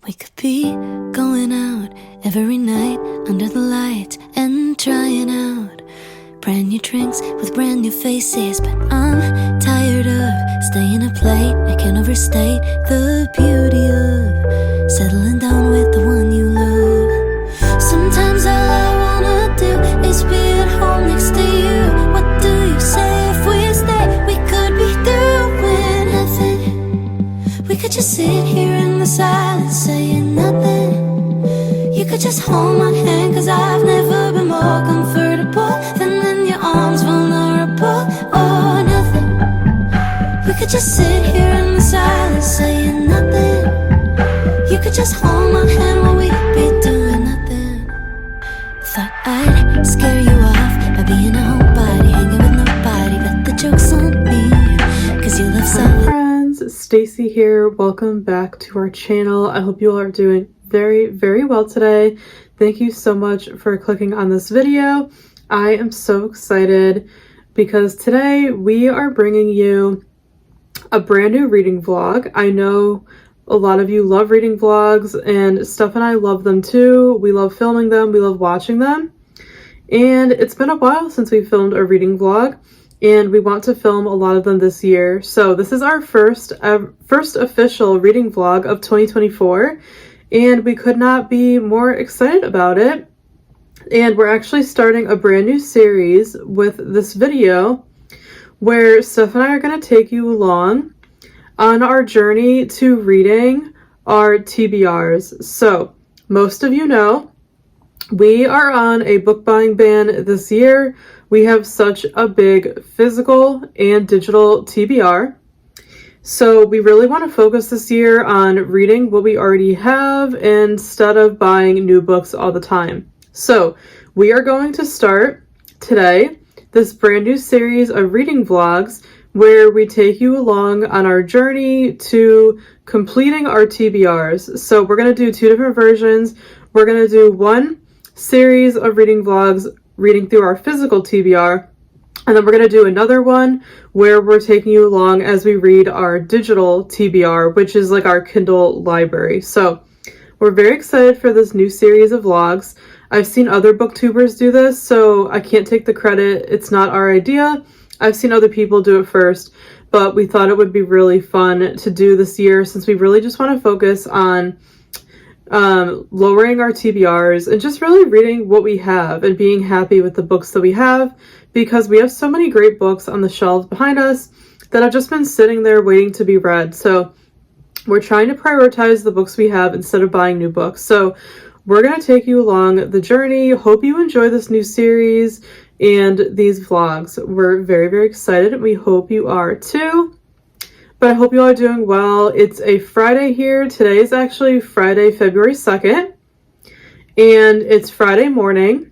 We could be going out every night under the lights and trying out brand new drinks with brand new faces. But I'm tired of staying up late. I can't overstate the beauty of settling down with the one you love. Sometimes all I wanna do is be at home next to you. What do you say if we stay? We could be doing nothing. We could just sit here in the silence saying nothing. You could just hold my hand, cause I've never been more comfortable than in your arms, vulnerable or nothing. We could just sit here in the silence saying nothing. You could just hold my hand while we be doing nothing. Thought I'd scare you off by being a homebody, hanging with nobody, but the joke's on me, cause you love solid. Friends, Stacey here. Welcome back to our channel. I hope you all are doing very well today. Thank you so much for clicking on this video. I am so excited because today we are bringing you a brand new reading vlog. I know a lot of you love reading vlogs, and Steph and I love them too. We love filming them, we love watching them, and it's been a while since we filmed a reading vlog, and we want to film a lot of them this year. So this is our first official reading vlog of 2024, and we could not be more excited about it. And we're actually starting a brand new series with this video where Steph and I are going to take you along on our journey to reading our TBRs. So most of you know we are on a book buying ban this year. We have such a big physical and digital TBR. So we really want to focus this year on reading what we already have instead of buying new books all the time. So we are going to start today this brand new series of reading vlogs where we take you along on our journey to completing our TBRs. So we're going to do two different versions. We're going to do one series of reading vlogs reading through our physical TBR, and then we're going to do another one where we're taking you along as we read our digital TBR, which is like our Kindle library. So we're very excited for this new series of vlogs. I've seen other booktubers do this, so I can't take the credit. It's not our idea. I've seen other people do it first, but we thought it would be really fun to do this year since we really just want to focus on lowering our TBRs and just really reading what we have and being happy with the books that we have, because we have so many great books on the shelves behind us that have just been sitting there waiting to be read. So we're trying to prioritize the books we have instead of buying new books. So we're going to take you along the journey. Hope you enjoy this new series and these vlogs. We're very excited, and we hope you are too. But I hope you all are doing well. It's a Friday here. Today is actually Friday, February 2nd, and it's Friday morning.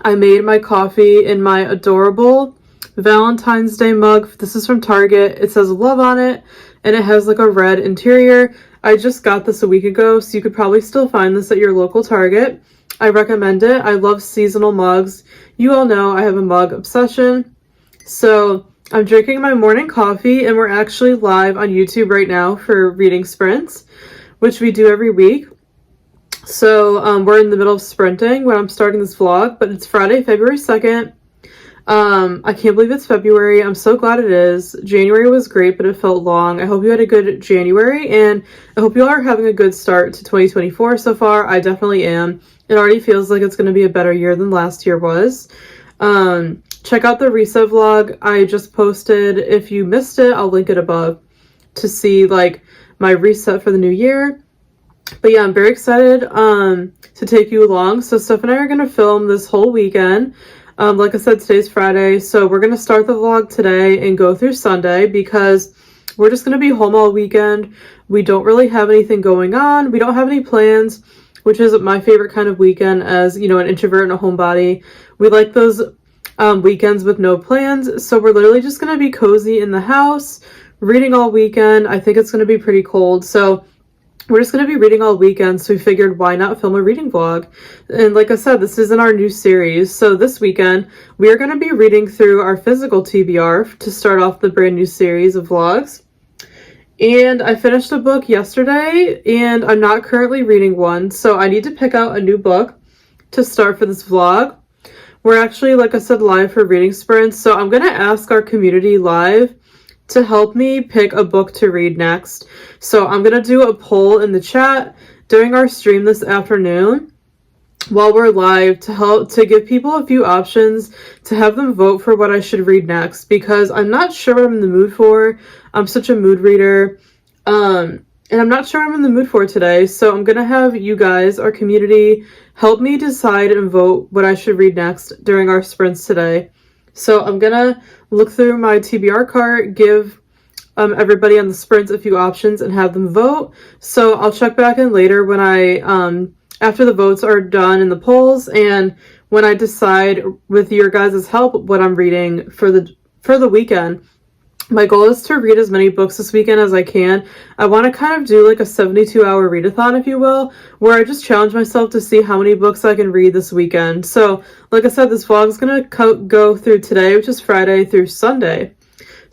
I made my coffee in my adorable Valentine's Day mug. This is from Target. It says love on it, and it has like a red interior. I just got this a week ago, so you could probably still find this at your local Target. I recommend it. I love seasonal mugs. You all know I have a mug obsession. So I'm drinking my morning coffee, and we're actually live on YouTube right now for reading sprints, which we do every week. So we're in the middle of sprinting when I'm starting this vlog, but it's Friday, February 2nd. I can't believe it's February. I'm so glad it is. January was great, but it felt long. I hope you had a good January, and I hope you all are having a good start to 2024 so far. I definitely am. It already feels like it's going to be a better year than last year was. Check out the reset vlog I just posted. If you missed it, I'll link it above to see like my reset for the new year. But yeah, I'm very excited to take you along. So Steph and I are going to film this whole weekend. Like I said, today's Friday, so we're going to start the vlog today and go through Sunday because we're just going to be home all weekend. We don't really have anything going on. We don't have any plans, which is my favorite kind of weekend as, you know, an introvert and a homebody. We like those weekends with no plans. So we're literally just going to be cozy in the house, reading all weekend. I think it's going to be pretty cold. So we're just going to be reading all weekend, so we figured why not film a reading vlog. And like I said, this is in our new series. So this weekend, we are going to be reading through our physical TBR to start off the brand new series of vlogs. And I finished a book yesterday, and I'm not currently reading one, so I need to pick out a new book to start for this vlog. We're actually, like I said, live for reading sprints, so I'm going to ask our community live to help me pick a book to read next. So I'm going to do a poll in the chat during our stream this afternoon while we're live to give people a few options to have them vote for what I should read next, because I'm not sure what I'm in the mood for. I'm such a mood reader, and I'm not sure what I'm in the mood for today, so I'm gonna have you guys, our community, help me decide and vote what I should read next during our sprints today. So I'm gonna look through my TBR cart, give everybody on the sprints a few options and have them vote. So I'll check back in later when after the votes are done in the polls, and when I decide with your guys' help what I'm reading for the weekend. My goal is to read as many books this weekend as I can. I want to kind of do like a 72-hour readathon, if you will, where I just challenge myself to see how many books I can read this weekend. So, like I said, this vlog is going to go through today, which is Friday, through Sunday.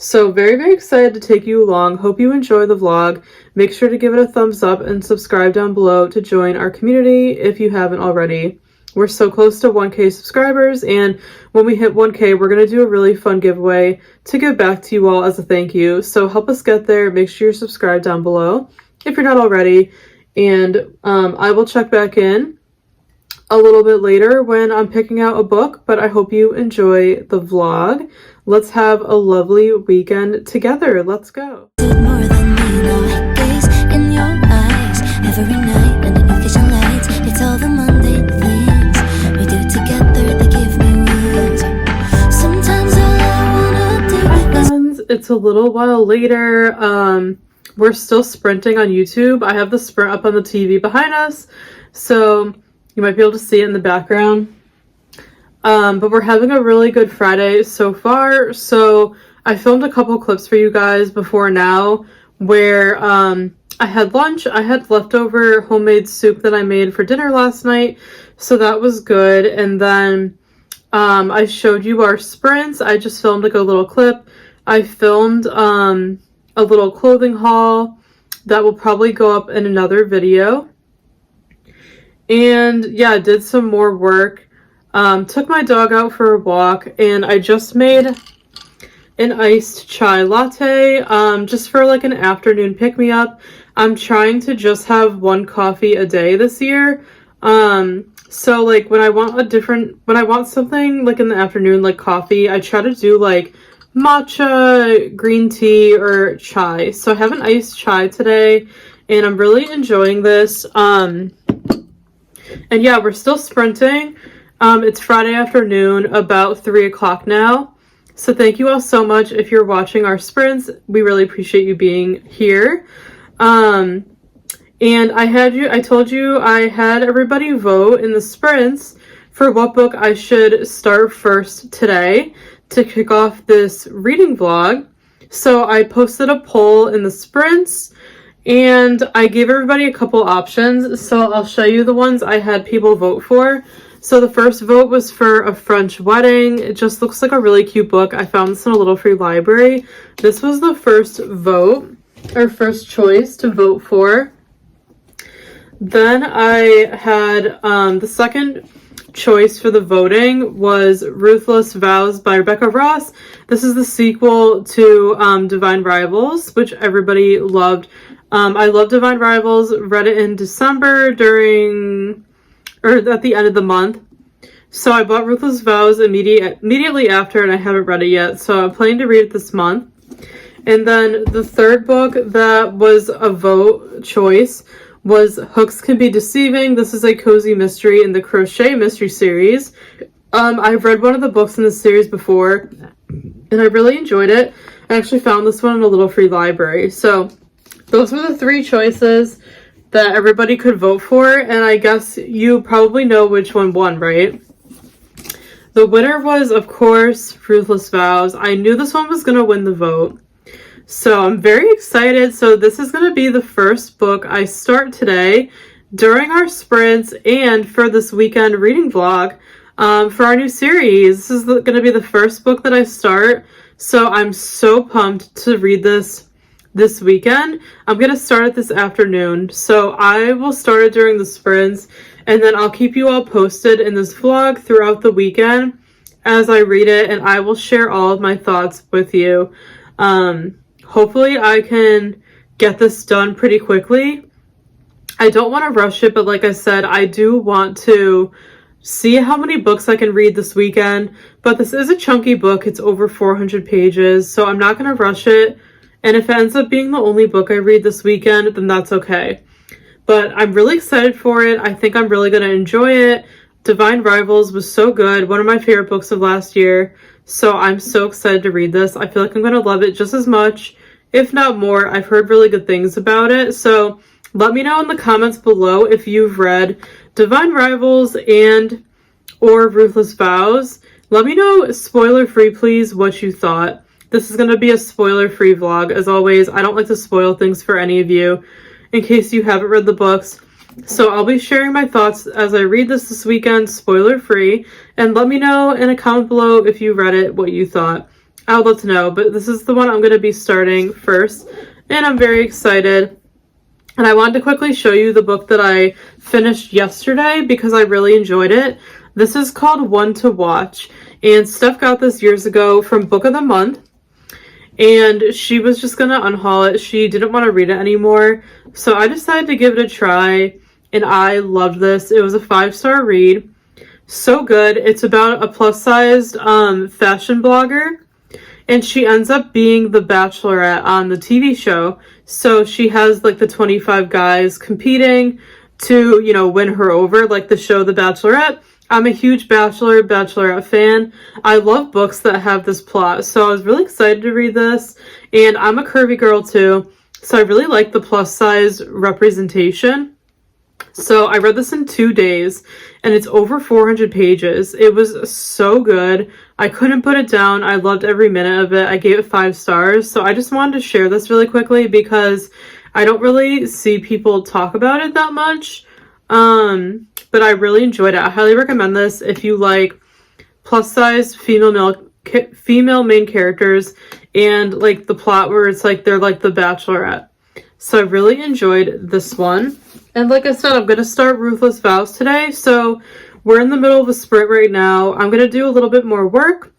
So very, very excited to take you along. Hope you enjoy the vlog. Make sure to give it a thumbs up and subscribe down below to join our community if you haven't already. We're so close to 1K subscribers, and when we hit 1K, we're going to do a really fun giveaway to give back to you all as a thank you. So help us get there. Make sure you're subscribed down below if you're not already. And I will check back in a little bit later when I'm picking out a book, but I hope you enjoy the vlog. Let's have a lovely weekend together. Let's go. Did more than me now. Gaze in your eyes every night underneath kitchen lights. It's all the mundane things we do together that give me wings. Sometimes all I wanna do is Friends, it's a little while later. We're still sprinting on YouTube. I have the sprint up on the TV behind us, so you might be able to see it in the background. But we're having a really good Friday so far. So I filmed a couple clips for you guys before now where I had lunch. I had leftover homemade soup that I made for dinner last night, so that was good. And then I showed you our sprints. I just filmed like a little clip. I filmed a little clothing haul that will probably go up in another video. And yeah, I did some more work. Took my dog out for a walk, and I just made an iced chai latte, just for like an afternoon pick-me-up. I'm trying to just have one coffee a day this year. So like when I want something like in the afternoon, like coffee, I try to do like matcha, green tea, or chai. So I have an iced chai today, and I'm really enjoying this. And yeah, we're still sprinting. It's Friday afternoon, about 3 o'clock now. So thank you all so much if you're watching our sprints. We really appreciate you being here. And I told you I had everybody vote in the sprints for what book I should start first today to kick off this reading vlog. So I posted a poll in the sprints, and I gave everybody a couple options. So I'll show you the ones I had people vote for. So the first vote was for A French Wedding. It just looks like a really cute book. I found this in a little free library. This was the first vote, or first choice to vote for. Then I had the second choice for the voting was Ruthless Vows by Rebecca Ross. This is the sequel to Divine Rivals, which everybody loved. I love Divine Rivals. Read it in December at the end of the month. So I bought Ruthless Vows immediately after, and I haven't read it yet. So I'm planning to read it this month. And then the third book that was a vote choice was Hooks Can Be Deceiving. This is a cozy mystery in the Crochet Mystery series. I've read one of the books in this series before, and I really enjoyed it. I actually found this one in a little free library. So those were the three choices that everybody could vote for, and I guess you probably know which one won, right? The winner was, of course, Ruthless Vows. I knew this one was going to win the vote. So I'm very excited. So this is going to be the first book I start today during our sprints and for this weekend reading vlog for our new series. This is going to be the first book that I start. So I'm so pumped to read this this weekend. I'm going to start it this afternoon. So I will start it during the sprints, and then I'll keep you all posted in this vlog throughout the weekend as I read it, and I will share all of my thoughts with you. Hopefully I can get this done pretty quickly. I don't want to rush it, but like I said, I do want to see how many books I can read this weekend. But this is a chunky book. It's over 400 pages, so I'm not going to rush it. And if it ends up being the only book I read this weekend, then that's okay. But I'm really excited for it. I think I'm really going to enjoy it. Divine Rivals was so good. One of my favorite books of last year. So I'm so excited to read this. I feel like I'm going to love it just as much, if not more. I've heard really good things about it. So let me know in the comments below if you've read Divine Rivals and or Ruthless Vows. Let me know, spoiler free please, what you thought. This is going to be a spoiler free vlog. As always, I don't like to spoil things for any of you in case you haven't read the books. So I'll be sharing my thoughts as I read this weekend, spoiler free. And let me know in a comment below if you read it, what you thought. I would love to know, but this is the one I'm going to be starting first. And I'm very excited. And I wanted to quickly show you the book that I finished yesterday because I really enjoyed it. This is called One to Watch. And Steph got this years ago from Book of the Month. And she was just going to unhaul it. She didn't want to read it anymore. So I decided to give it a try. And I loved this. It was a 5-star read. So good. It's about a plus-sized fashion blogger. And she ends up being the Bachelorette on the TV show. So she has like the 25 guys competing to, you know, win her over, like the show The Bachelorette. I'm a huge Bachelorette fan. I love books that have this plot. So I was really excited to read this. And I'm a curvy girl too. So I really like the plus size representation. So I read this in 2 days and it's over 400 pages. It was so good. I couldn't put it down. I loved every minute of it. I gave it 5 stars. So I just wanted to share this really quickly because I don't really see people talk about it that much. But I really enjoyed it. I highly recommend this if you like plus size female main characters and like the plot where it's like they're like the Bachelorette. So I really enjoyed this one. And like I said, I'm going to start Ruthless Vows today. So we're in the middle of a sprint right now. I'm going to do a little bit more work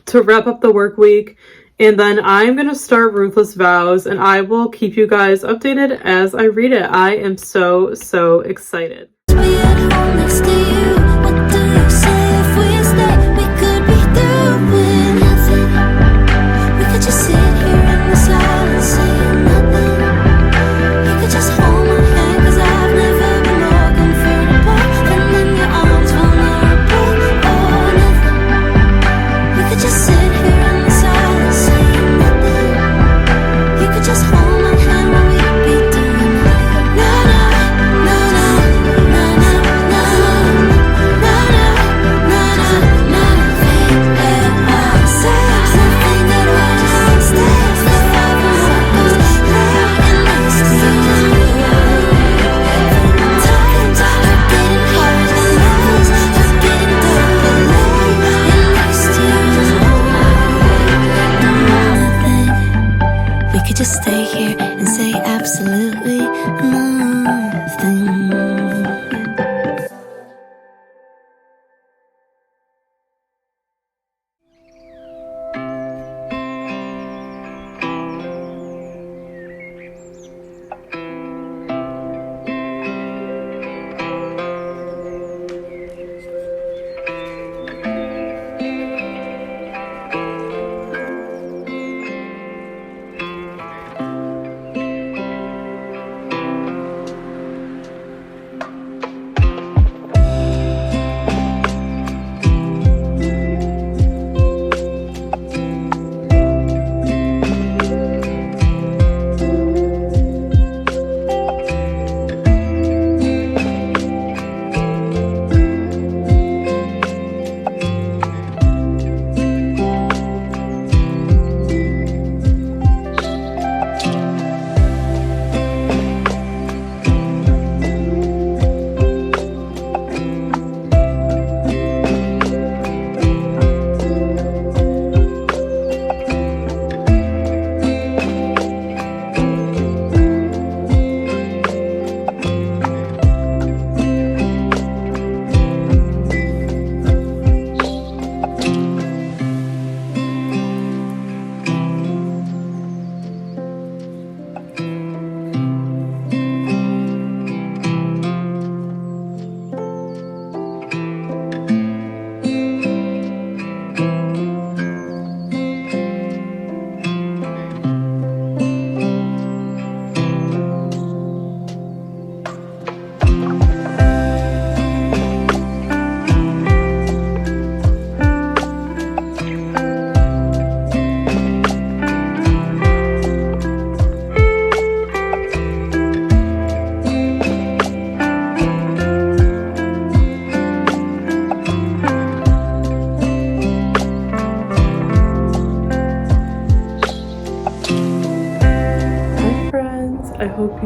to wrap up the work week. And then I'm going to start Ruthless Vows. And I will keep you guys updated as I read it. I am so, so excited. Just stay here and say absolutely nothing.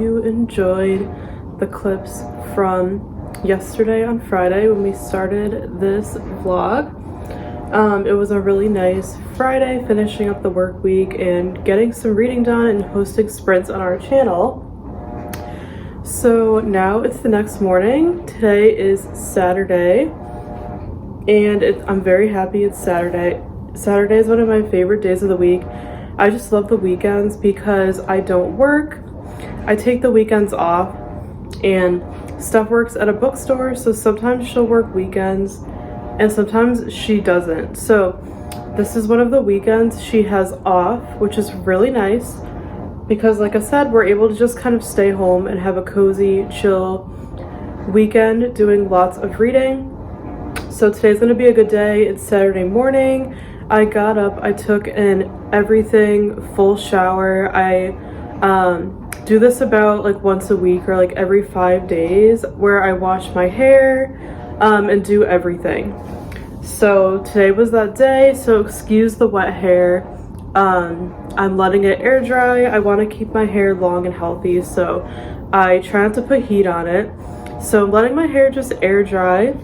you enjoyed the clips from yesterday on Friday when we started this vlog. It was a really nice Friday, finishing up the work week and getting some reading done and hosting sprints on our channel. So now it's the next morning. Today is Saturday, and I'm very happy it's Saturday. Saturday is one of my favorite days of the week. I just love the weekends because I don't work. I take the weekends off, and Steph works at a bookstore, so sometimes she'll work weekends and sometimes she doesn't. So this is one of the weekends she has off, which is really nice because, like I said, we're able to just kind of stay home and have a cozy, chill weekend doing lots of reading. So today's gonna be a good day. It's Saturday morning. I got up, I took an everything full shower. I do this about like once a week or like every 5 days, where I wash my hair and do everything. So today was that day, so excuse the wet hair. I'm letting it air dry. I want to keep my hair long and healthy, so I try not to put heat on it. So I'm letting my hair just air dry.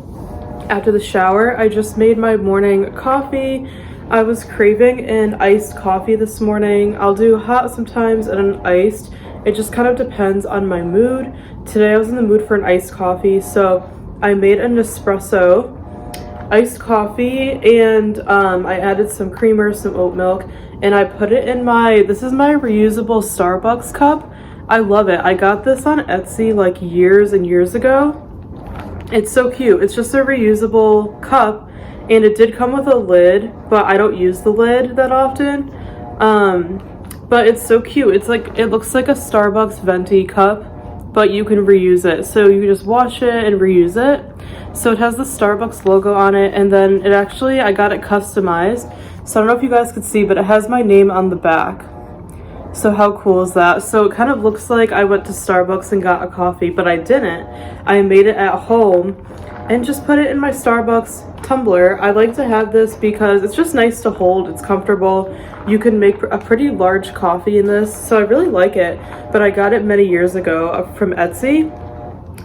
After the shower, I just made my morning coffee. I was craving an iced coffee this morning. I'll do hot sometimes and an iced. It just kind of depends on my mood. Today I was in the mood for an iced coffee, so I made an espresso iced coffee, and I added some creamer, some oat milk, and I put it in this is my reusable Starbucks cup. I love it. I got this on Etsy like years and years ago. It's so cute. It's just a reusable cup, and it did come with a lid, but I don't use the lid that often. But it's so cute. It's like, it looks like a Starbucks venti cup, but you can reuse it. So you can just wash it and reuse it. So it has the Starbucks logo on it, and then I got it customized. So I don't know if you guys could see, but it has my name on the back. So how cool is that? So it kind of looks like I went to Starbucks and got a coffee, but I didn't. I made it at home and just put it in my Starbucks tumbler. I like to have this because it's just nice to hold. It's comfortable. You can make a pretty large coffee in this, so I really like it. But I got it many years ago from Etsy.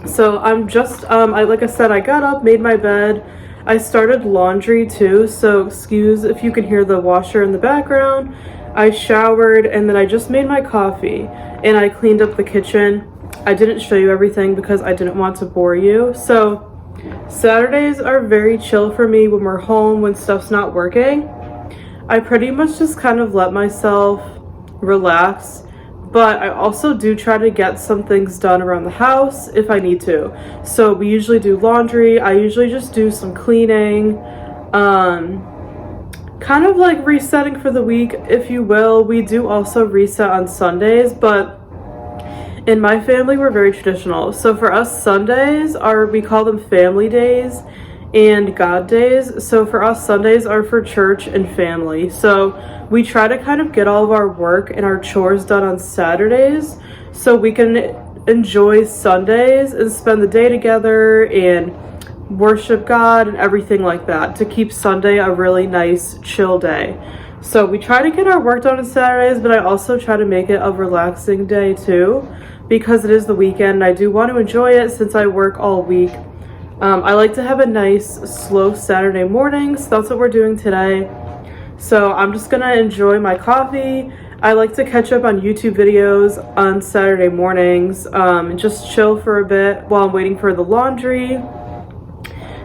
So I'm just, like I said, I got up, made my bed. I started laundry too, so excuse if you can hear the washer in the background. I showered, and then I just made my coffee, and I cleaned up the kitchen. I didn't show you everything because I didn't want to bore you. So Saturdays are very chill for me when we're home, when stuff's not working. I pretty much just kind of let myself relax, but I also do try to get some things done around the house if I need to. So we usually do laundry. I usually just do some cleaning, kind of like resetting for the week, if you will. We do also reset on Sundays, but in my family, we're very traditional. So for us, Sundays we call them family days and God days. So for us, Sundays are for church and family. So we try to kind of get all of our work and our chores done on Saturdays so we can enjoy Sundays and spend the day together and worship God and everything like that, to keep Sunday a really nice, chill day. So we try to get our work done on Saturdays, but I also try to make it a relaxing day too, because it is the weekend and I do want to enjoy it since I work all week. I like to have a nice, slow Saturday morning, so that's what we're doing today. So I'm just gonna enjoy my coffee. I like to catch up on YouTube videos on Saturday mornings and just chill for a bit while I'm waiting for the laundry.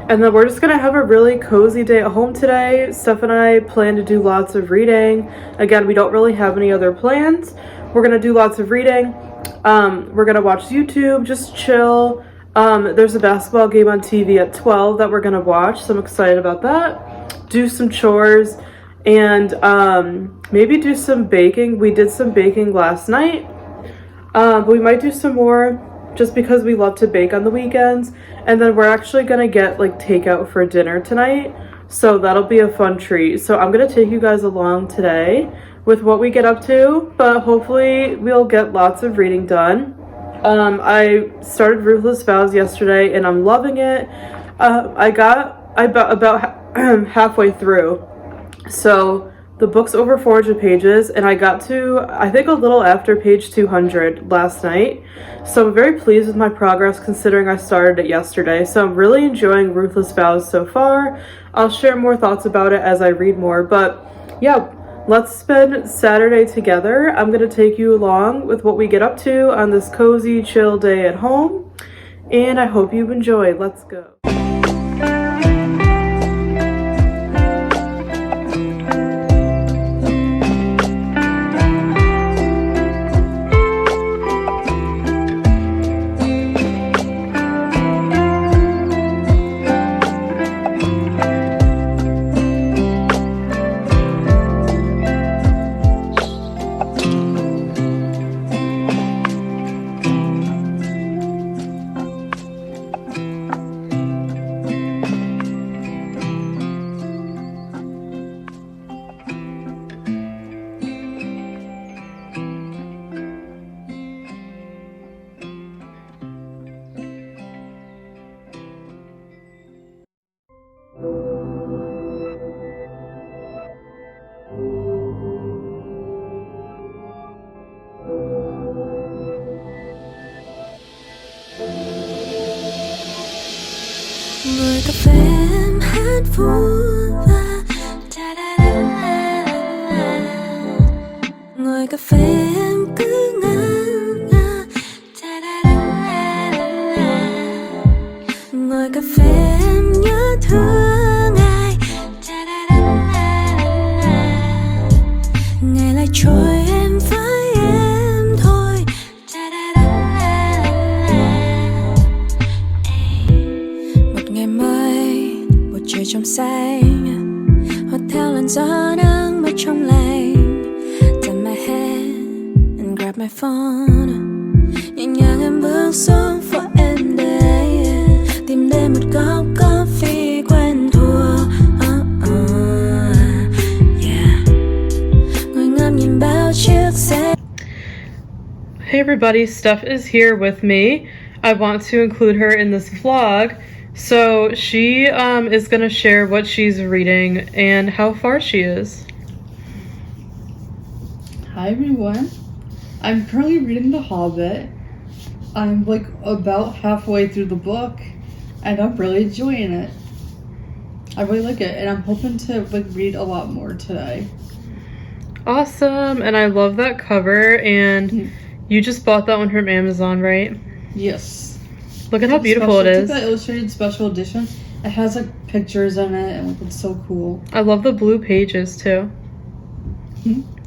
And then we're just gonna have a really cozy day at home today. Steph and I plan to do lots of reading. Again, we don't really have any other plans. We're gonna do lots of reading. We're gonna watch YouTube, just chill. There's a basketball game on TV at 12 that we're gonna watch, so I'm excited about that. Do some chores and maybe do some baking. We did some baking last night, but we might do some more just because we love to bake on the weekends. And then we're actually gonna get like takeout for dinner tonight, so that'll be a fun treat. So I'm gonna take you guys along today with what we get up to, but hopefully we'll get lots of reading done. I started Ruthless Vows yesterday and I'm loving it. I got about halfway through. So The book's over 400 pages, and I got to, I think, a little after page 200 last night. So I'm very pleased with my progress considering I started it yesterday. So I'm really enjoying Ruthless Vows so far. I'll share more thoughts about it as I read more, but yeah, let's spend Saturday together. I'm going to take you along with what we get up to on this cozy, chill day at home, and I hope you enjoy. Let's go. Ngồi cà phê em hát vui và ngồi cà phê em cứ ngân nga ngồi cà phê em nhớ thương ai ngày lại trôi em với em thôi một ngày mới một trời trong xanh hòa theo làn gió nắng mây trong lành turn my head and grab my phone nhẹ nhàng em bước xuống phố em đây tìm đến một góc coffee quen thuộc yeah ngồi ngắm nhìn bao chiếc xe. Hey everybody, Steph is here with me. I want to include her in this vlog. So she is going to share what she's reading and how far she is. Hi everyone, I'm currently reading The Hobbit. I'm like about halfway through the book and I'm really enjoying it. I really like it and I'm hoping to like read a lot more today. Awesome, and I love that cover, and you just bought that one from Amazon, right? Yes. Look at how beautiful it is. It's the illustrated special edition. It has like pictures in it and like, it's so cool. I love the blue pages too.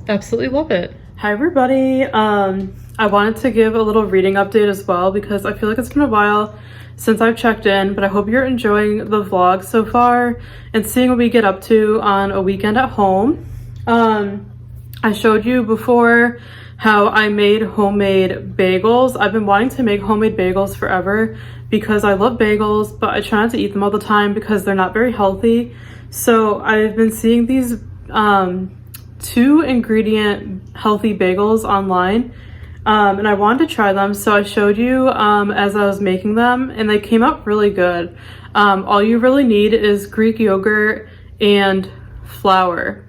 Absolutely love it. Hi everybody. I wanted to give a little reading update as well because I feel like it's been a while since I've checked in, but I hope you're enjoying the vlog so far and seeing what we get up to on a weekend at home. I showed you before how I made homemade bagels. I've been wanting to make homemade bagels forever because I love bagels, but I try not to eat them all the time because they're not very healthy. So I've been seeing these 2 ingredient healthy bagels online, and I wanted to try them, so I showed you as I was making them, and they came out really good. All you really need is Greek yogurt and flour.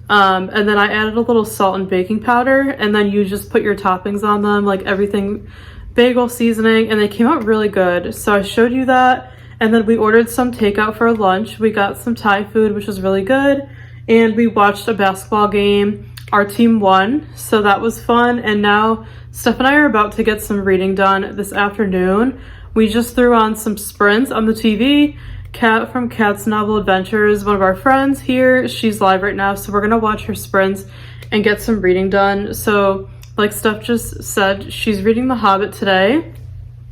And then I added a little salt and baking powder, and then you just put your toppings on them, like everything bagel seasoning, and they came out really good. So I showed you that, and then we ordered some takeout for lunch. We got some Thai food, which was really good, and we watched a basketball game. Our team won, so that was fun, and now Steph and I are about to get some reading done this afternoon. We just threw on some sprints on the TV. Kat from Kat's Novel Adventures, one of our friends here, she's live right now, so we're gonna watch her sprints and get some reading done. So like Steph just said, she's reading The Hobbit today,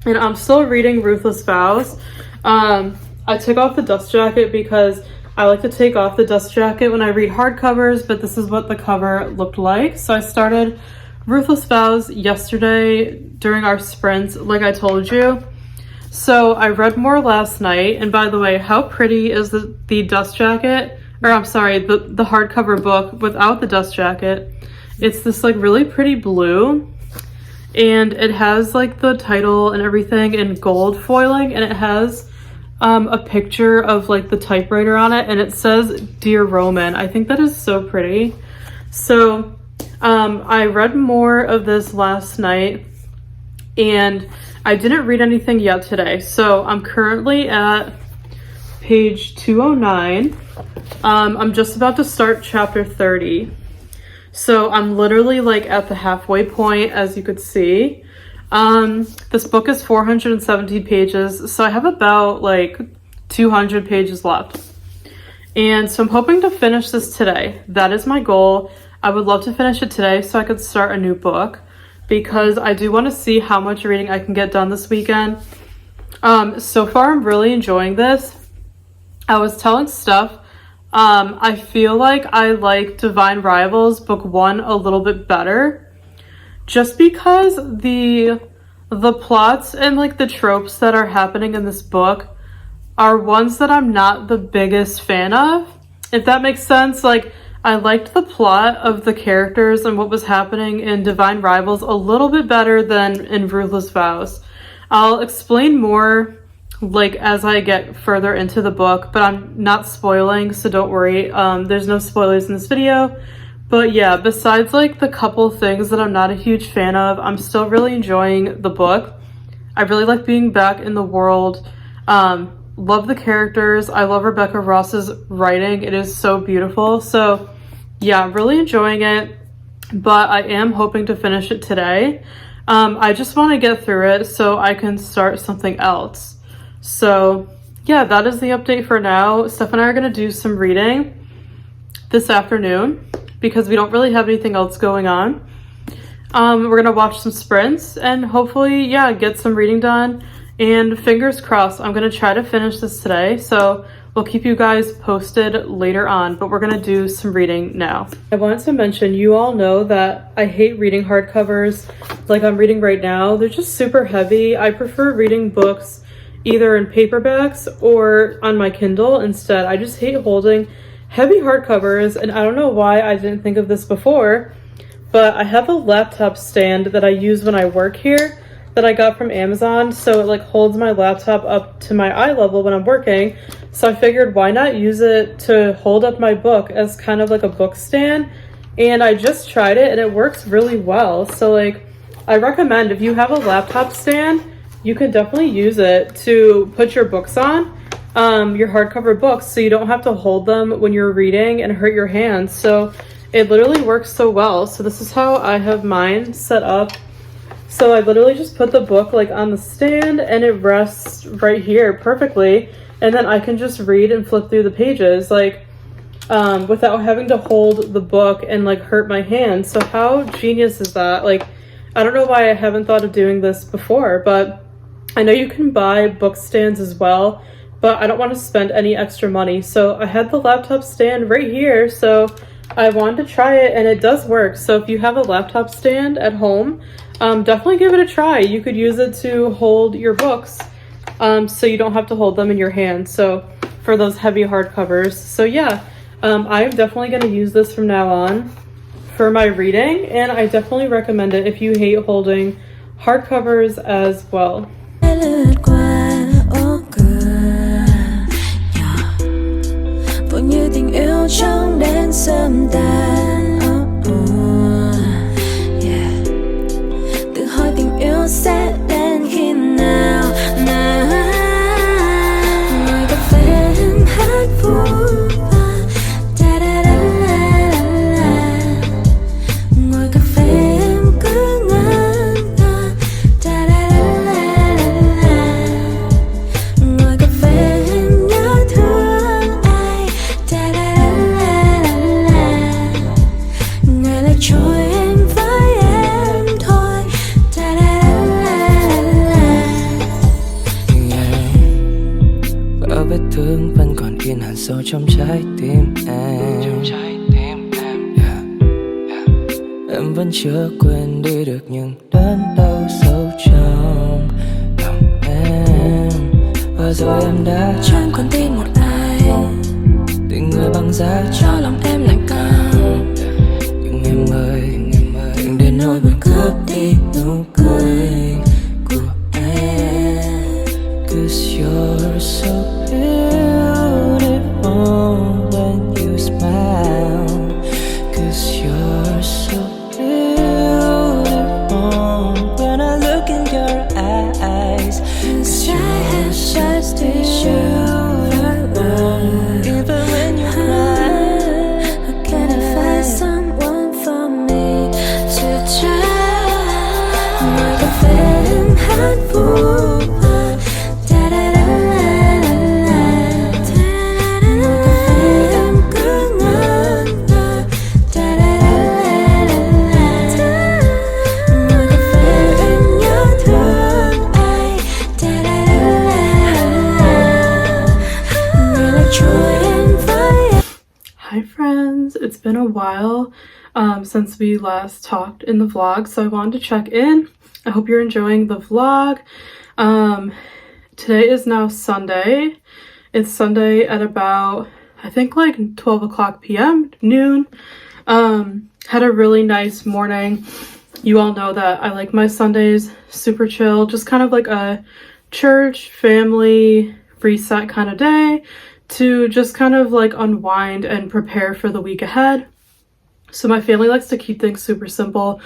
and I'm still reading Ruthless Vows. I took off the dust jacket because I like to take off the dust jacket when I read hardcovers, but this is what the cover looked like. So I started Ruthless Vows yesterday during our sprints, like I told you. So I read more last night, and by the way, how pretty is the dust jacket? Or I'm sorry, the hardcover book without the dust jacket. It's this like really pretty blue, and it has like the title and everything in gold foiling, and it has a picture of like the typewriter on it, and it says Dear Roman. I think that is so pretty. So I read more of this last night, and I didn't read anything yet today. So I'm currently at page 209. I'm just about to start chapter 30. So I'm literally like at the halfway point, as you could see. This book is 417 pages, so I have about like 200 pages left. And so I'm hoping to finish this today. That is my goal. I would love to finish it today so I could start a new book, because I do want to see how much reading I can get done this weekend. So far I'm really enjoying this. I was telling Steph, I feel like I like Divine Rivals book 1 a little bit better, just because the plots and like the tropes that are happening in this book are ones that I'm not the biggest fan of, if that makes sense. Like, I liked the plot of the characters and what was happening in Divine Rivals a little bit better than in Ruthless Vows. I'll explain more like as I get further into the book, but I'm not spoiling, so don't worry. There's no spoilers in this video. But yeah, besides like the couple things that I'm not a huge fan of, I'm still really enjoying the book. I really like being back in the world. Love the characters. I love Rebecca Ross's writing. It is so beautiful. So yeah, I'm really enjoying it, but I am hoping to finish it today. I just want to get through it so I can start something else. So yeah, that is the update for now. Steph and I are going to do some reading this afternoon, because we don't really have anything else going on. We're gonna watch some sprints and hopefully, yeah, get some reading done. And fingers crossed, I'm gonna try to finish this today. So we'll keep you guys posted later on, but we're gonna do some reading now. I wanted to mention, you all know that I hate reading hardcovers like I'm reading right now. They're just super heavy. I prefer reading books either in paperbacks or on my Kindle instead. I just hate holding heavy hardcovers, and I don't know why I didn't think of this before, but I have a laptop stand that I use when I work here that I got from Amazon, so it like holds my laptop up to my eye level when I'm working. So I figured, why not use it to hold up my book as kind of like a book stand? And I just tried it and it works really well. So like, I recommend, if you have a laptop stand, you can definitely use it to put your books on. Your hardcover books, so you don't have to hold them when you're reading and hurt your hands. So it literally works so well. So this is how I have mine set up. So I literally just put the book like on the stand and it rests right here perfectly, and then I can just read and flip through the pages like without having to hold the book and like hurt my hand. So how genius is that? Like, I don't know why I haven't thought of doing this before, but I know you can buy book stands as well, but I don't want to spend any extra money. So I had the laptop stand right here, so I wanted to try it, and it does work. So if you have a laptop stand at home, definitely give it a try. You could use it to hold your books, so you don't have to hold them in your hand. So for those heavy hardcovers. So yeah, I'm definitely going to use this from now on for my reading, and I definitely recommend it if you hate holding hardcovers as well. Như tình yêu trong đêm sớm tan, tự hỏi tình yêu sẽ đến khi nào. Ngồi cà phê hát vui và da da da la la. Ngồi cà phê em cứ ngẩn ngơ da da da la la. Ngồi cà phê em nhớ thương. Trôi em với em thôi. Vỡ vết thương vẫn còn in hằn sâu trong trái tim em. Em vẫn chưa quên đi được những đớn đau sâu trong lòng em. Và rồi em đã chẳng còn tin một ai, tình người băng giá cho lòng em lạnh căng. Em ơi, đừng để nỗi buồn cướp đi nụ cười của em. Cứ 'cause you're so beautiful when you smile, 'cause you're so beautiful when I look in your eyes, 'cause I have just trusted you. even when you cry. Can I find someone for me to try? 너가 되는 한 부분 따라라라라 너가 되는 끝난 날 따라라라라 너가 되는 여름 아이 따라라라라 내가 좋아하는 fire. Hi friends, it's been a while since we last talked in the vlog, so I wanted to check in. I hope you're enjoying the vlog. Today is now Sunday. It's Sunday at about, I think like 12 o'clock p.m., noon. Had a really nice morning. You all know that I like my Sundays super chill, just kind of like a church, family, reset kind of day to just kind of like unwind and prepare for the week ahead. So my family likes to keep things super simple.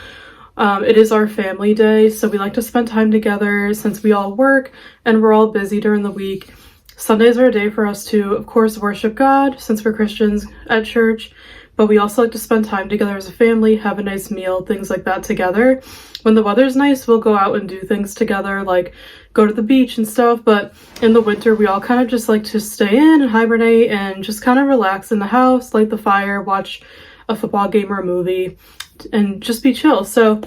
It is our family day, so we like to spend time together since we all work and we're all busy during the week. Sundays are a day for us to, of course, worship God since we're Christians at church, but we also like to spend time together as a family, have a nice meal, things like that together. When the weather's nice, we'll go out and do things together, like go to the beach and stuff, but in the winter, we all kind of just like to stay in and hibernate and just kind of relax in the house, light the fire, watch a football game or a movie, and just be chill. So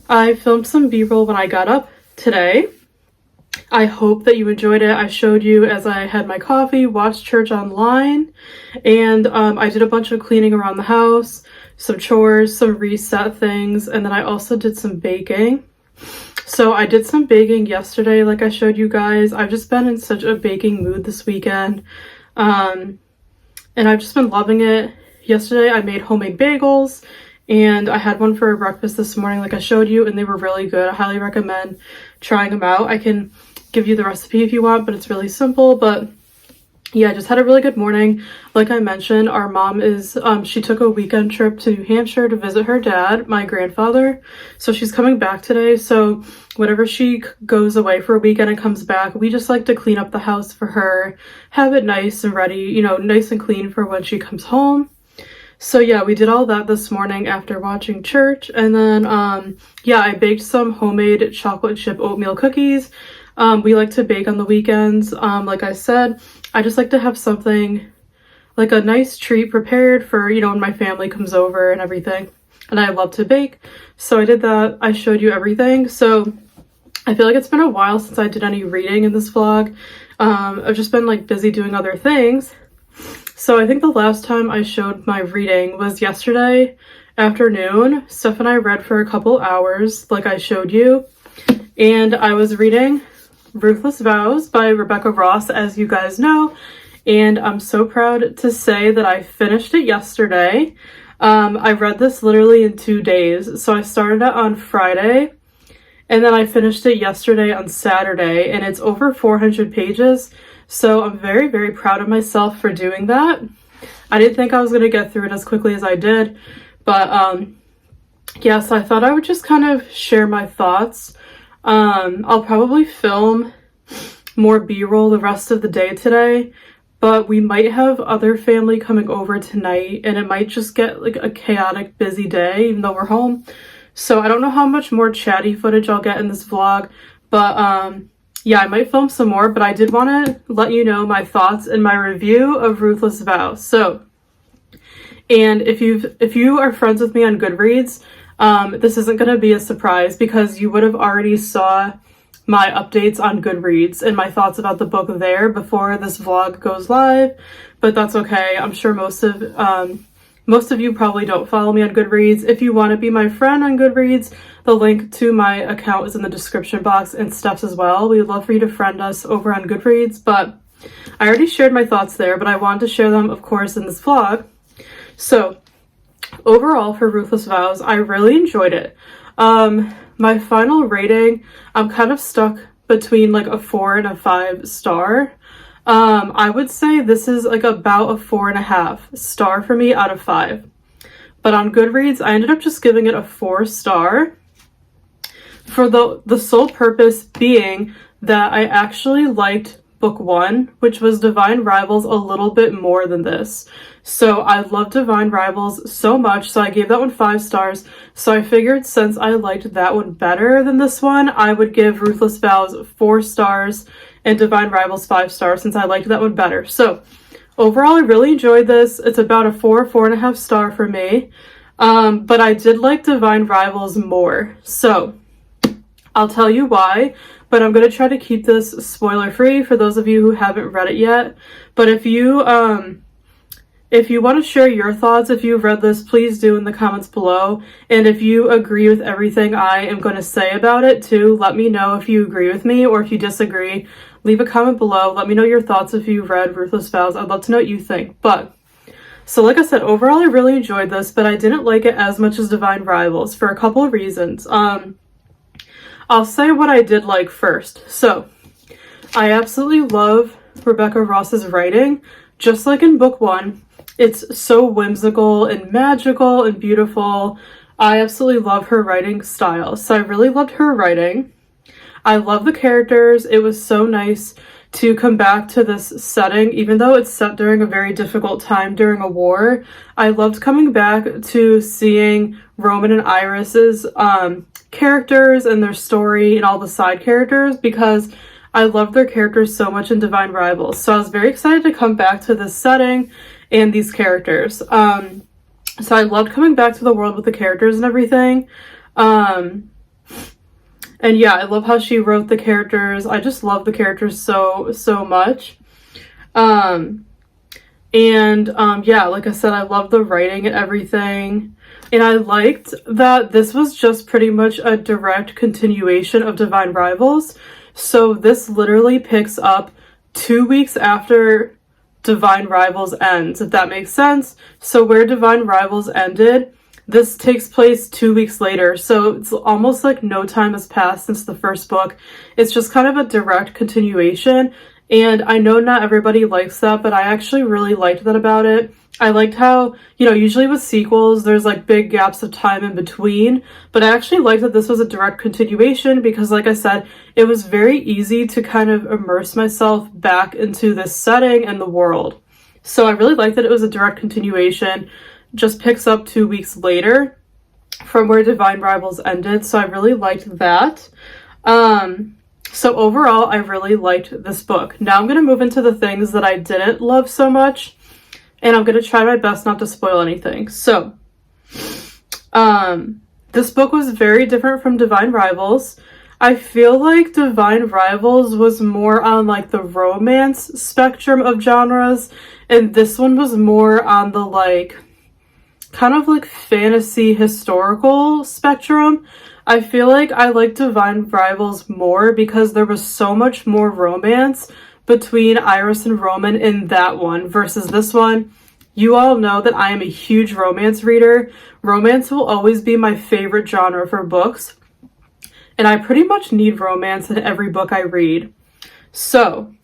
I filmed some b-roll when I got up today. I hope that you enjoyed it. I showed you as I had my coffee, watched church online, and I did a bunch of cleaning around the house, some chores, some reset things, and then I also did some baking. So I did some baking yesterday, like I showed you guys. I've just been in such a baking mood this weekend, and I've just been loving it. Yesterday I made homemade bagels, and I had one for breakfast this morning like I showed you, and they were really good. I highly recommend trying them out. I can give you the recipe if you want, but it's really simple. But yeah, I just had a really good morning. Like I mentioned, our mom is, she took a weekend trip to New Hampshire to visit her dad, my grandfather. So she's coming back today. So whenever she goes away for a weekend and comes back, we just like to clean up the house for her, have it nice and ready, you know, nice and clean for when she comes home. So yeah, we did all that this morning after watching church. And then, yeah, I baked some homemade chocolate chip oatmeal cookies. We like to bake on the weekends. Like I said, I just like to have something like a nice treat prepared for, you know, when my family comes over and everything. And I love to bake. So I did that. I showed you everything. So I feel like it's been a while since I did any reading in this vlog. I've just been like busy doing other things. So I think the last time I showed my reading was yesterday afternoon. Steph and I read for a couple hours, like I showed you. And I was reading Ruthless Vows by Rebecca Ross, as you guys know. And I'm so proud to say that I finished it yesterday. I read this literally in 2 days. So I started it on Friday, and then I finished it yesterday on Saturday, and it's over 400 pages. So I'm very, very proud of myself for doing that. I didn't think I was going to get through it as quickly as I did, but yeah, so I thought I would just kind of share my thoughts. I'll probably film more b-roll the rest of the day today, but we might have other family coming over tonight, and it might just get like a chaotic, busy day, even though we're home. So I don't know how much more chatty footage I'll get in this vlog, but yeah, I might film some more, but I did want to let you know my thoughts and my review of Ruthless Vows. So, and if you are friends with me on Goodreads, this isn't going to be a surprise because you would have already saw my updates on Goodreads and my thoughts about the book there before this vlog goes live, but that's okay. I'm sure most of you probably don't follow me on Goodreads. If you want to be my friend on Goodreads, the link to my account is in the description box, and Steph's as well. We would love for you to friend us over on Goodreads, but I already shared my thoughts there, but I wanted to share them, of course, in this vlog. So overall for Ruthless Vows, I really enjoyed it. My final rating, I'm kind of stuck between like a 4 and a 5 star. I would say this is like about a 4.5 star for me out of 5. But on Goodreads, I ended up just giving it a 4 star for the sole purpose being that I actually liked book 1, which was Divine Rivals, a little bit more than this. So I love Divine Rivals so much, so I gave that one 5 stars. So I figured since I liked that one better than this one, I would give Ruthless Vows 4 stars and Divine Rivals 5 stars since I liked that one better. So overall, I really enjoyed this. It's about a 4.5 star for me. But I did like Divine Rivals more. So I'll tell you why, but I'm going to try to keep this spoiler free for those of you who haven't read it yet. But if you want to share your thoughts, if you've read this, please do in the comments below. And if you agree with everything I am going to say about it too, let me know if you agree with me, or if you disagree, leave a comment below. Let me know your thoughts if you've read Ruthless Vows. I'd love to know what you think. But so like I said, overall I really enjoyed this, but I didn't like it as much as Divine Rivals for a couple of reasons. I'll say what I did like first. So I absolutely love Rebecca Ross's writing. Just like in book 1, it's so whimsical and magical and beautiful. I absolutely love her writing style. So I really loved her writing. I love the characters. It was so nice to come back to this setting, even though it's set during a very difficult time during a war. I loved coming back to seeing Roman and Iris's characters and their story and all the side characters, because I loved their characters so much in Divine Rivals. So I was very excited to come back to this setting and these characters. So I loved coming back to the world with the characters and everything. And yeah, I love how she wrote the characters. I just love the characters so much. Yeah, like I said, I love the writing and everything. And I liked that this was just pretty much a direct continuation of Divine Rivals. So this literally picks up 2 weeks after Divine Rivals ends, if that makes sense. So where Divine Rivals ended, this takes place 2 weeks later. So it's almost like no time has passed since the first book. It's just kind of a direct continuation. And I know not everybody likes that, but I actually really liked that about it. I liked how, usually with sequels, there's like big gaps of time in between, but I actually liked that this was a direct continuation because, like I said, it was very easy to kind of immerse myself back into this setting and the world. So I really liked that it was a direct continuation, just picks up 2 weeks later from where Divine Rivals ended. So I really liked that. So overall, I really liked this book. Now I'm going to move into the things that I didn't love so much, and I'm going to try my best not to spoil anything. So, this book was very different from Divine Rivals. I feel like Divine Rivals was more on like the romance spectrum of genres, and this one was more on the like, kind of like fantasy historical spectrum. I feel like I like Divine Rivals more because there was so much more romance between Iris and Roman in that one versus this one. You all know that I am a huge romance reader. Romance will always be my favorite genre for books, and I pretty much need romance in every book I read. So,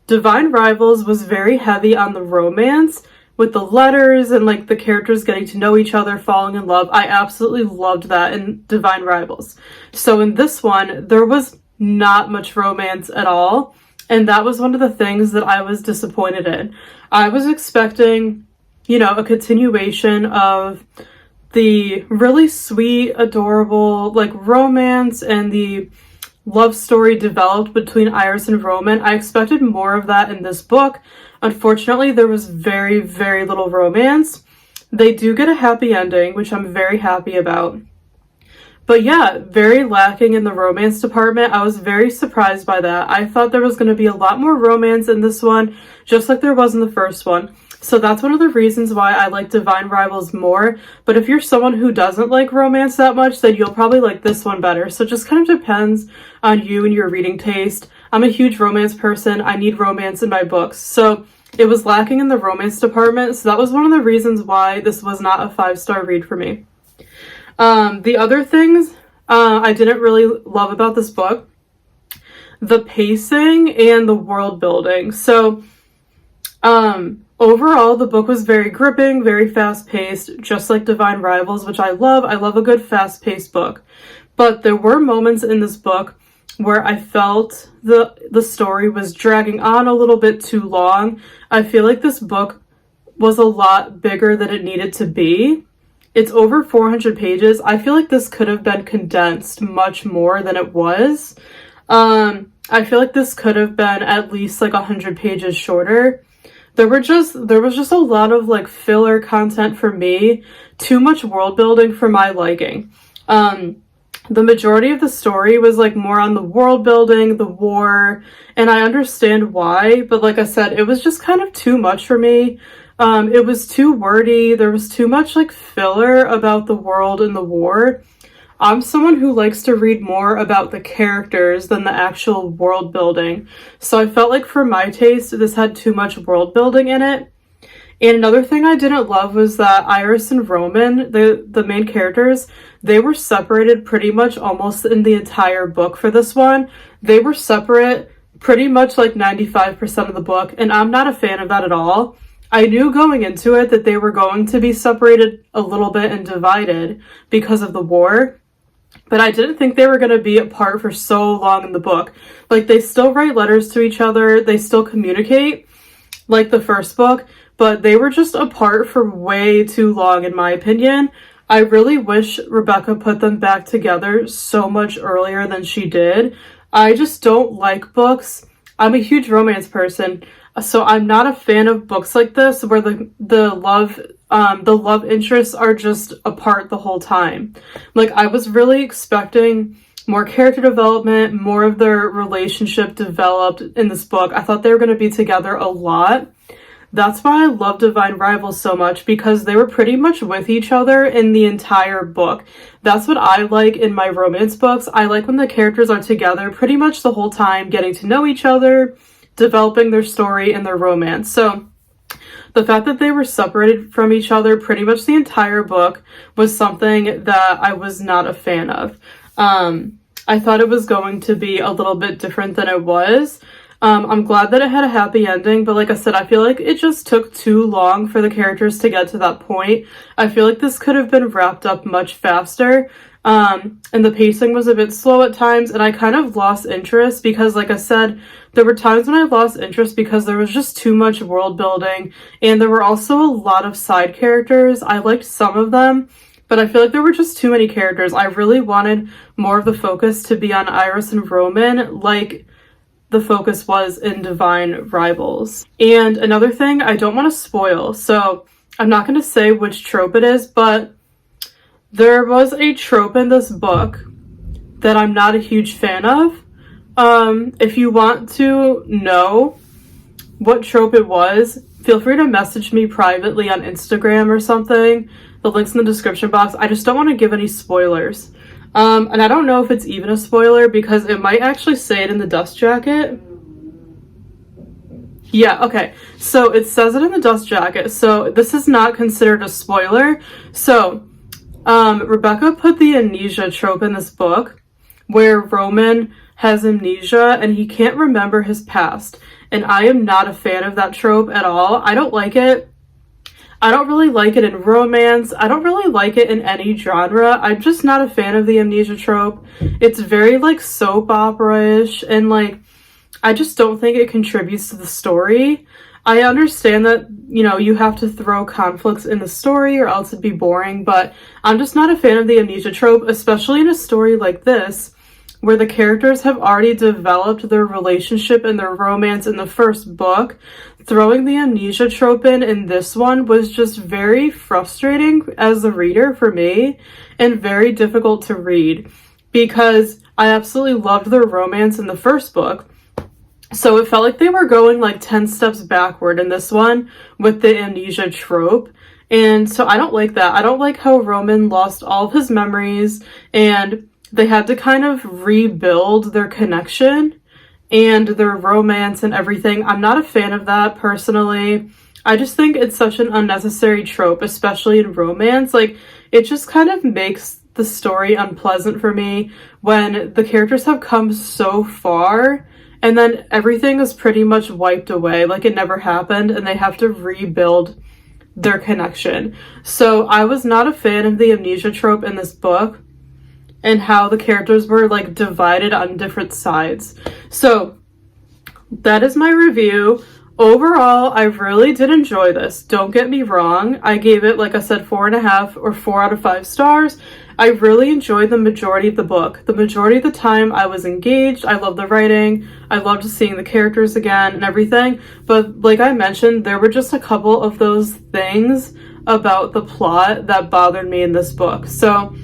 Divine Rivals was very heavy on the romance with the letters and like the characters getting to know each other, falling in love. I absolutely loved that in Divine Rivals. So in this one, there was not much romance at all. And that was one of the things that I was disappointed in. I was expecting, a continuation of the really sweet, adorable, like romance and the love story developed between Iris and Roman. I expected more of that in this book. Unfortunately, there was very, very little romance. They do get a happy ending, which I'm very happy about. But yeah, very lacking in the romance department. I was very surprised by that. I thought there was going to be a lot more romance in this one, just like there was in the first one. So that's one of the reasons why I like Divine Rivals more. But if you're someone who doesn't like romance that much, then you'll probably like this one better. So it just kind of depends on you and your reading taste. I'm a huge romance person. I need romance in my books. So it was lacking in the romance department. So that was one of the reasons why this was not a 5-star read for me. The other things I didn't really love about this book, the pacing and the world building. So, overall, the book was very gripping, very fast-paced, just like Divine Rivals, which I love. I love a good fast-paced book. But there were moments in this book where I felt the story was dragging on a little bit too long. I feel like this book was a lot bigger than it needed to be. It's over 400 pages. I feel like this could have been condensed much more than it was. I feel like this could have been at least like 100 pages shorter. There was just a lot of like filler content for me, too much world building for my liking. The majority of the story was like more on the world building, the war, and I understand why, but like I said, it was just kind of too much for me. It was too wordy. There was too much like filler about the world and the war. I'm someone who likes to read more about the characters than the actual world building. So I felt like for my taste, this had too much world building in it. And another thing I didn't love was that Iris and Roman, the main characters, they were separated pretty much almost in the entire book for this one. They were separate pretty much like 95% of the book, and I'm not a fan of that at all. I knew going into it that they were going to be separated a little bit and divided because of the war, but I didn't think they were going to be apart for so long in the book. Like, they still write letters to each other, they still communicate, like the first book, but they were just apart for way too long, in my opinion. I really wish Rebecca put them back together so much earlier than she did. I just don't like books. I'm a huge romance person, so I'm not a fan of books like this where the love interests are just apart the whole time. Like, I was really expecting more character development, more of their relationship developed in this book. I thought they were going to be together a lot. That's why I love Divine Rivals so much, because they were pretty much with each other in the entire book. That's what I like in my romance books. I like when the characters are together pretty much the whole time, getting to know each other, developing their story and their romance. So the fact that they were separated from each other pretty much the entire book was something that I was not a fan of. I thought it was going to be a little bit different than it was. I'm glad that it had a happy ending, but like I said, I feel like it just took too long for the characters to get to that point. I feel like this could have been wrapped up much faster, and the pacing was a bit slow at times, and I kind of lost interest because, like I said, there were times when I lost interest because there was just too much world building, and there were also a lot of side characters. I liked some of them, but I feel like there were just too many characters. I really wanted more of the focus to be on Iris and Roman, like the focus was in Divine Rivals. And another thing, I don't want to spoil, so I'm not going to say which trope it is, but there was a trope in this book that I'm not a huge fan of. If you want to know what trope it was, feel free to message me privately on Instagram or something. The link's in the description box. I just don't want to give any spoilers. And I don't know if it's even a spoiler because it might actually say it in the dust jacket. Yeah, okay. So it says it in the dust jacket. So this is not considered a spoiler. So Rebecca put the amnesia trope in this book where Roman has amnesia and he can't remember his past. And I am not a fan of that trope at all. I don't like it. I don't really like it in romance. I don't really like it in any genre. I'm just not a fan of the amnesia trope. It's very like soap opera-ish, and like I just don't think it contributes to the story. I understand that, you know, you have to throw conflicts in the story or else it'd be boring, but I'm just not a fan of the amnesia trope, especially in a story like this where the characters have already developed their relationship and their romance in the first book. Throwing the amnesia trope in this one was just very frustrating as a reader for me, and very difficult to read because I absolutely loved their romance in the first book. So it felt like they were going like 10 steps backward in this one with the amnesia trope. And so I don't like that. I don't like how Roman lost all of his memories and they had to kind of rebuild their connection and their romance and everything. I'm not a fan of that personally. I just think it's such an unnecessary trope, especially in romance. Like, it just kind of makes the story unpleasant for me when the characters have come so far and then everything is pretty much wiped away, like it never happened, and they have to rebuild their connection. So I was not a fan of the amnesia trope in this book and how the characters were like divided on different sides. So that is my review. Overall, I really did enjoy this. Don't get me wrong. I gave it, like I said, 4.5 or 4 out of 5 stars. I really enjoyed the majority of the book. The majority of the time I was engaged. I loved the writing. I loved seeing the characters again and everything. But like I mentioned, there were just a couple of those things about the plot that bothered me in this book. So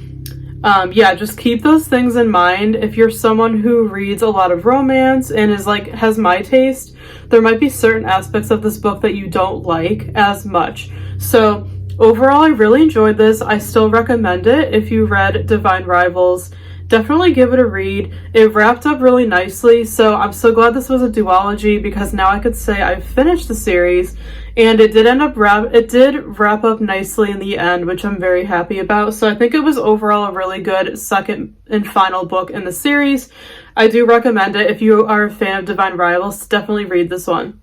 yeah, just keep those things in mind. If you're someone who reads a lot of romance and is like, has my taste, there might be certain aspects of this book that you don't like as much. So overall, I really enjoyed this. I still recommend it. If you read Divine Rivals, definitely give it a read. It wrapped up really nicely, so I'm so glad this was a duology, because now I could say I've finished the series, and it did wrap up nicely in the end, which I'm very happy about. So I think it was overall a really good second and final book in the series. I do recommend it. If you are a fan of Divine Rivals, definitely read this one.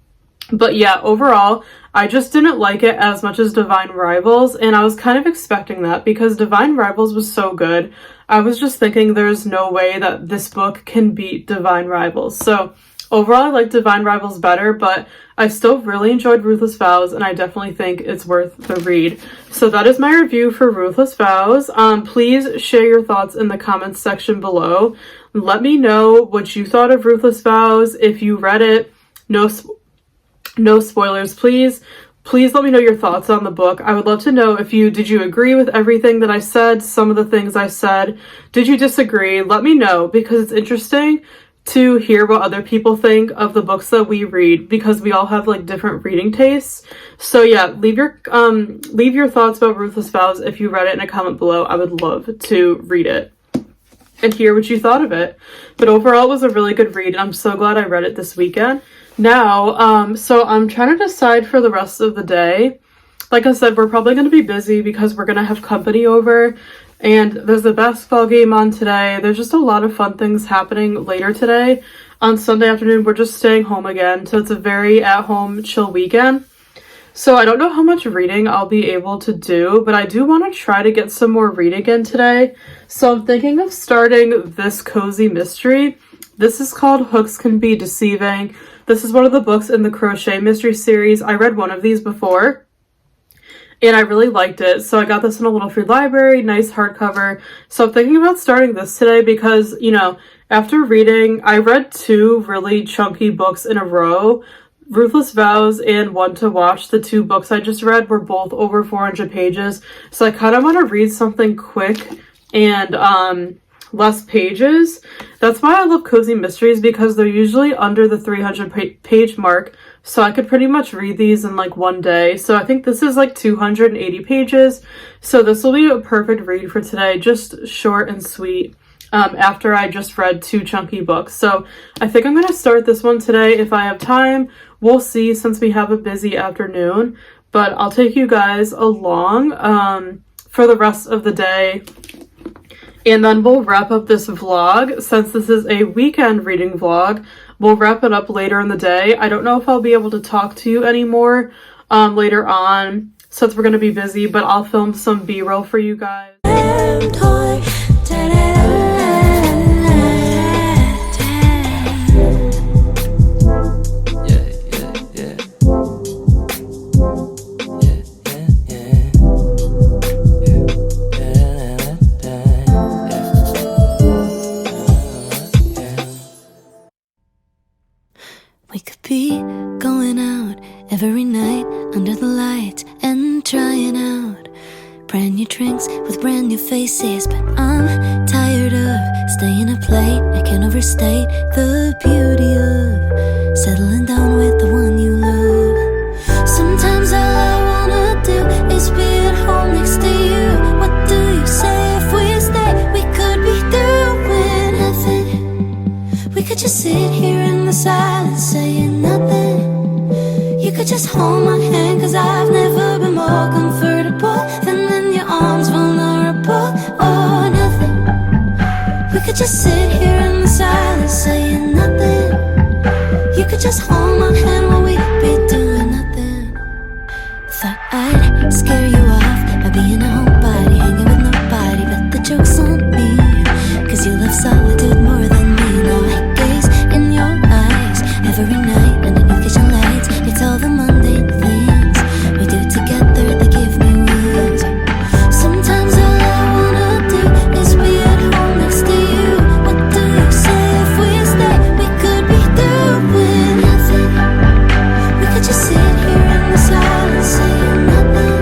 But yeah, overall, I just didn't like it as much as Divine Rivals, and I was kind of expecting that because Divine Rivals was so good. I was just thinking there's no way that this book can beat Divine Rivals. So overall, I like Divine Rivals better, but I still really enjoyed Ruthless Vows, and I definitely think it's worth the read. So that is my review for Ruthless Vows. Please share your thoughts in the comments section below. Let me know what you thought of Ruthless Vows. If you read it, no spoilers, please. Please let me know your thoughts on the book. I would love to know did you agree with everything that I said, some of the things I said? Did you disagree? Let me know, because it's interesting to hear what other people think of the books that we read, because we all have like different reading tastes. So yeah, leave your thoughts about Ruthless Vows if you read it in a comment below. I would love to read it and hear what you thought of it. But overall, it was a really good read, and I'm so glad I read it this weekend. Now, so I'm trying to decide for the rest of the day. Like I said, we're probably going to be busy because we're going to have company over, and there's a basketball game on today. There's just a lot of fun things happening later today. On Sunday afternoon, we're just staying home again, so it's a very at-home, chill weekend. So I don't know how much reading I'll be able to do, but I do want to try to get some more reading in today. So I'm thinking of starting this cozy mystery. This is called Hooks Can Be Deceiving. This is one of the books in the Crochet Mystery series. I read one of these before, and I really liked it. So I got this in a little free library, nice hardcover. So I'm thinking about starting this today because, you know, after reading, I read 2 really chunky books in a row. Ruthless Vows and One to Watch, the 2 books I just read, were both over 400 pages. So I kind of want to read something quick and less pages. That's why I love cozy mysteries, because they're usually under the 300 page mark, so I could pretty much read these in like one day. So I think this is like 280 pages, so this will be a perfect read for today, just short and sweet, after I just read 2 chunky books. So I think I'm going to start this one today if I have time. We'll see, since we have a busy afternoon, but I'll take you guys along for the rest of the day. And then we'll wrap up this vlog. Since this is a weekend reading vlog, we'll wrap it up later in the day. I don't know if I'll be able to talk to you anymore later on, since we're going to be busy, but I'll film some B-roll for you guys. We could be going out every night under the lights and trying out brand new drinks with brand new faces. But I'm tired of staying up late. I can't overstate the beauty of settling down with the one you love. Sometimes all I wanna do is be at home next to you. What do you say if we stay? We could be doing nothing. We could just sit here in the silence, saying nothing. You could just hold my hand, 'cause I've never been more comfortable than in your arms, vulnerable or nothing. We could just sit here in the silence, saying nothing. just hold my hand while we be doing nothing. Thought I'd scare you off by being a homebody, hanging with nobody, but the joke's on me, 'cause you love solitude more than me. Now I gaze in your eyes every night underneath kitchen lights. It's all the mundane things we do together that give me wings. Sometimes all I wanna do is be at home next to you. What do you say if we stay? We could be doing nothing. We could just sit here in the silence saying nothing.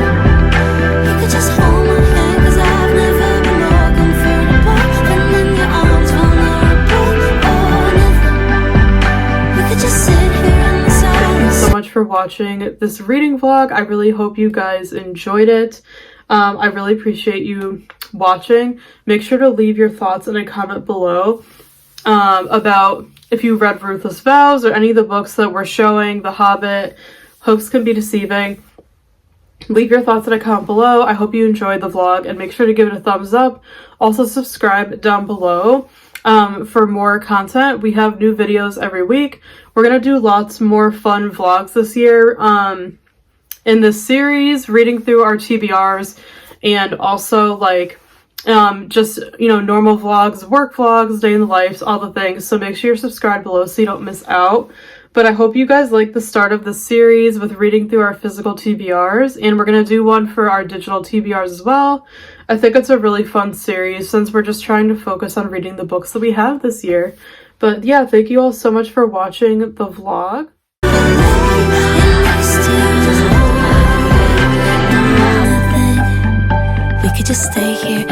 You could just hold my hand, 'cause I've never been more comfortable than in your arms vulnerable. Oh, nothing. We could just sit here in the silence. So much for watching this reading vlog. I really hope you guys enjoyed it. I really appreciate you watching. Make sure to leave your thoughts in a comment below about if you read Ruthless Vows or any of the books that we're showing, The Hobbit, Hopes Can Be Deceiving. Leave your thoughts in a comment below. I hope you enjoyed the vlog, and make sure to give it a thumbs up. Also subscribe down below for more content. We have new videos every week. We're gonna do lots more fun vlogs this year in this series, reading through our TBRs, and also like just, you know, normal vlogs, work vlogs, day in the life, all the things. So make sure you're subscribed below so you don't miss out. But I hope you guys like the start of this series with reading through our physical TBRs, and we're going to do one for our digital TBRs as well. I think it's a really fun series since we're just trying to focus on reading the books that we have this year. But yeah, thank you all so much for watching the vlog. We could just stay here